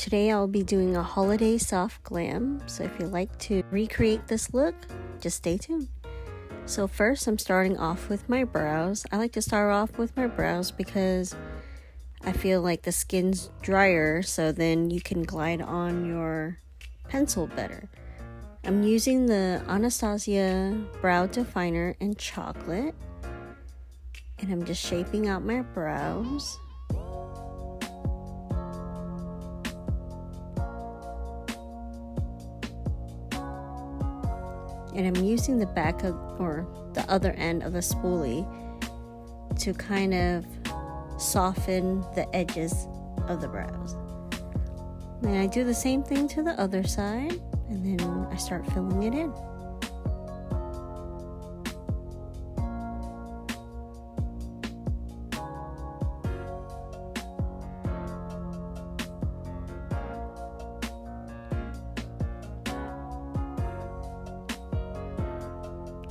Today I'll be doing a holiday soft glam, so if you'd like to recreate this look, just stay tuned. So first I'm starting off with my brows. I like to start off with my brows because I feel like the skin's drier, so then you can glide on your pencil better. I'm using the Anastasia Brow Definer in Chocolate, and I'm just shaping out my brows. And I'm using the back of, or the other end of the spoolie to kind of soften the edges of the brows. Then I do the same thing to the other side, and then I start filling it in.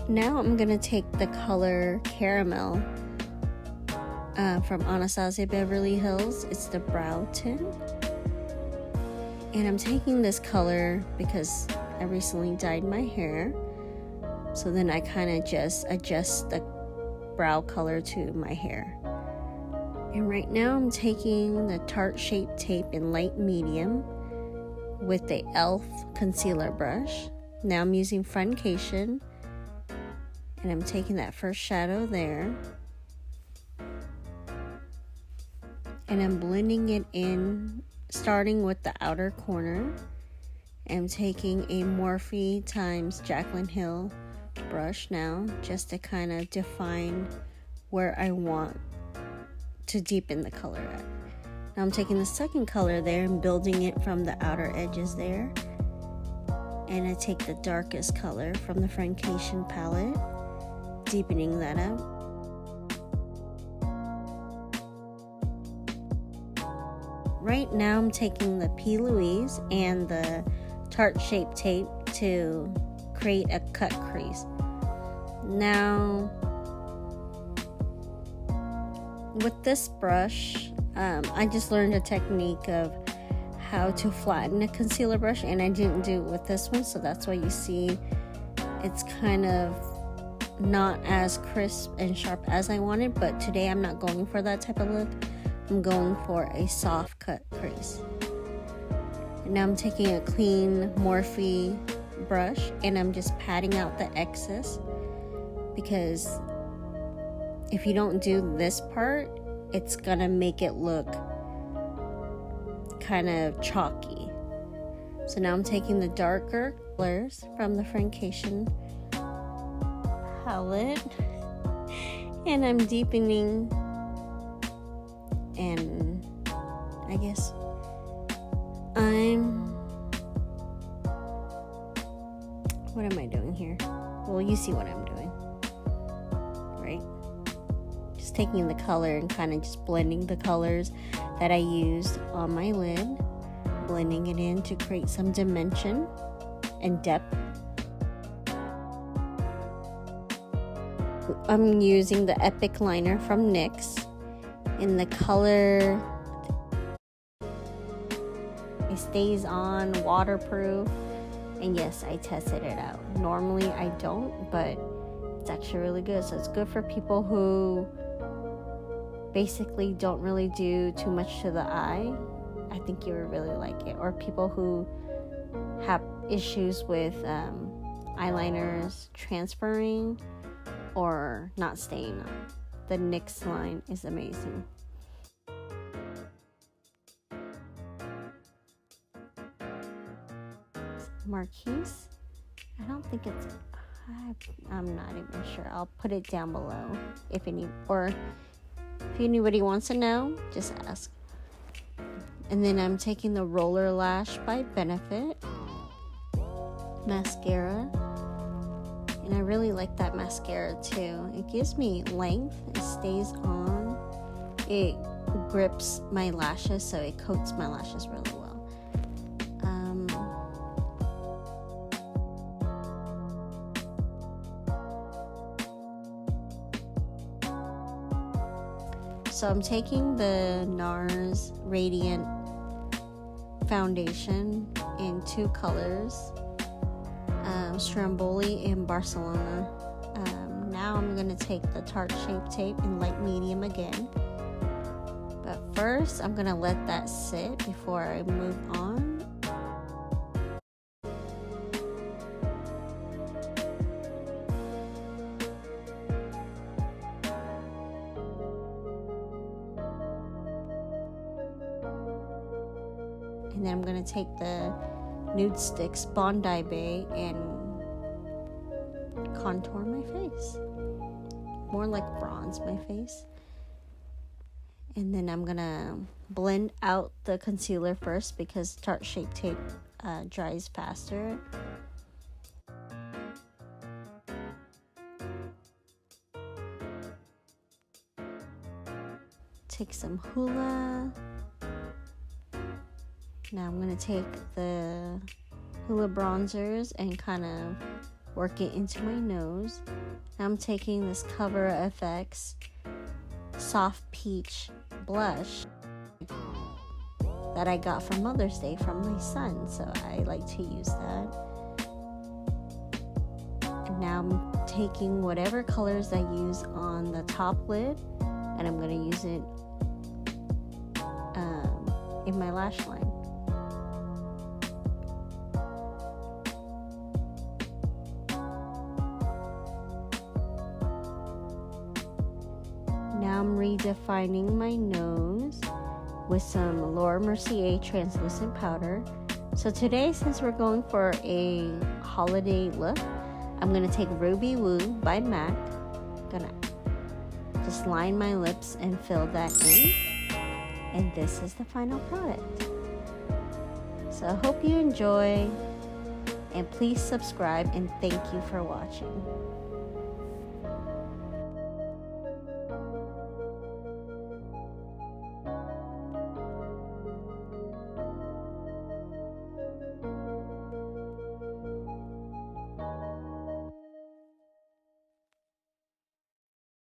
Now I'm going to take the color Caramel from Anastasia Beverly Hills. It's the brow tint. And I'm taking this color because I recently dyed my hair. So then I kind of just adjust the brow color to my hair. And right now I'm taking the Tarte Shape Tape in light medium with the e.l.f. concealer brush. Now I'm using Funcation. And I'm taking that first shadow there. And I'm blending it in, starting with the outer corner. I'm taking a Morphe times Jaclyn Hill brush now, just to kind of define where I want to deepen the color at. Now I'm taking the second color there and building it from the outer edges there. And I take the darkest color from the Funcation palette, deepening that out. Right now I'm taking the P. Louise and the Tarte Shape Tape to create a cut crease. Now with this brush, I just learned a technique of how to flatten a concealer brush, and I didn't do it with this one, so that's why you see it's kind of not as crisp and sharp as I wanted. But today I'm not going for that type of look. I'm going for a soft cut crease. And now I'm taking a clean Morphe brush and I'm just patting out the excess, because if you don't do this part, it's gonna make it look kind of chalky. So now I'm taking the darker colors from the Funcation palette and I'm deepening, and I guess what am I doing here? Well, you see what I'm doing, right? Just taking the color and kind of just blending the colors that I used on my lid, blending it in to create some dimension and depth. I'm using the Epic liner from NYX in the color. It stays on, waterproof, and yes, I tested it out. Normally I don't, but it's actually really good. So it's good for people who basically don't really do too much to the eye. I think you would really like it. Or people who have issues with eyeliners transferring or not staying on. The NYX line is amazing. Marquise? I don't think it's, I'm not even sure. I'll put it down below if anybody wants to know, just ask. And then I'm taking the Roller Lash by Benefit mascara. And I really like that mascara too. It gives me length, it stays on, it grips my lashes, so it coats my lashes really well. So I'm taking the NARS Radiant foundation in 2 colors, Stromboli and Barcelona. Now I'm going to take the Tarte Shape Tape in light medium again. But first, I'm going to let that sit before I move on. And then I'm going to take the Nude Sticks Bondi Bay and contour my face. More like bronze my face. And then I'm going to blend out the concealer first because Tarte Shape Tape dries faster. Take some Hoola. Now I'm going to take the Hoola bronzers and kind of work it into my nose. Now I'm taking this Cover FX Soft Peach blush that I got for Mother's Day from my son, so I like to use that. And now I'm taking whatever colors I use on the top lid and I'm going to use it in my lash line. Now I'm redefining my nose with some Laura Mercier translucent powder. So today, since we're going for a holiday look, I'm going to take Ruby Woo by MAC. Gonna just line my lips and fill that in. And this is the final product. So I hope you enjoy, and please subscribe, and thank you for watching.